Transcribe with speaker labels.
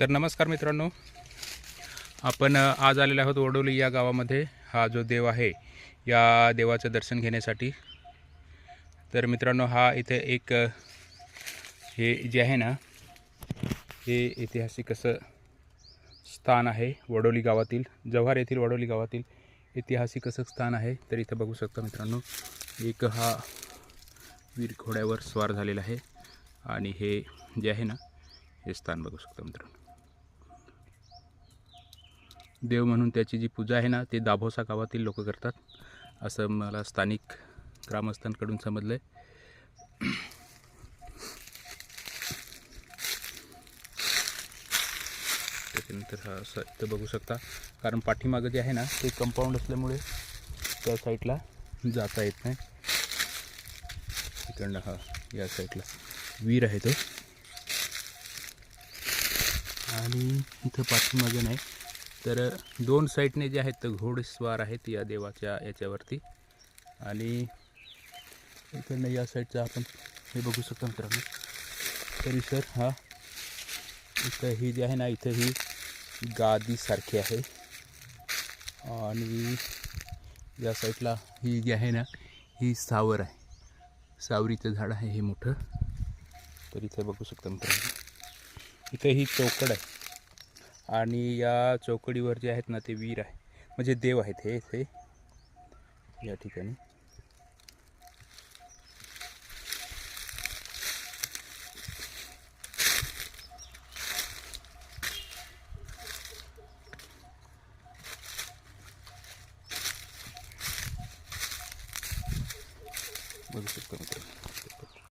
Speaker 1: तर नमस्कार मित्रांनो, आपण आज आलेलो आहोत वडोली या गावामध्ये. हा जो देव आहे या देवाचं दर्शन घेण्यासाठी. तर मित्रांनो, हा इथे एक हे जे आहे ना, हे ऐतिहासिक असं स्थान आहे वडोली गावातील, जव्हार येथील वडोली गावातील ऐतिहासिक असं स्थान आहे. तर इथे बघू शकता मित्रांनो, एक हा वीर घोड्यावर स्वार झालेला आहे आणि हे जे आहे ना, हे स्थान बघू शकता मित्रांनो. देव म्हणून त्याची जी पूजा आहे ना, ते दाभोसा गावातील लोक करतात, असं मला स्थानिक ग्रामस्थांकडून समजलं आहे. त्याच्यानंतर हा असं इथं बघू शकता, कारण पाठीमागं जे आहे ना, ते कंपाऊंड असल्यामुळे त्या साईडला जाता येत नाही. इकडनं हा या साईडला वीर आहे तो, आणि इथं पाठीमागं नाही तर दोन साईडने जे आहेत तर घोडेस्वार आहेत या देवाच्या याच्यावरती. आणि इकडनं या साईडचा आपण हे बघू शकतो मित्रांनो. परिसर हा इथं ही जी आहे ना, इथं ही गादीसारखी आहे, आणि या साईडला ही जी आहे ना, ही सावर आहे, सावरीचं झाड आहे हे मोठं. तर इथे बघू शकता मित्रांनो, इथं ही चौकड आहे, आणि या चौकडीवर जे आहेत ना, ते वीर आहे, म्हणजे देव आहेत हे या ठिकाणी.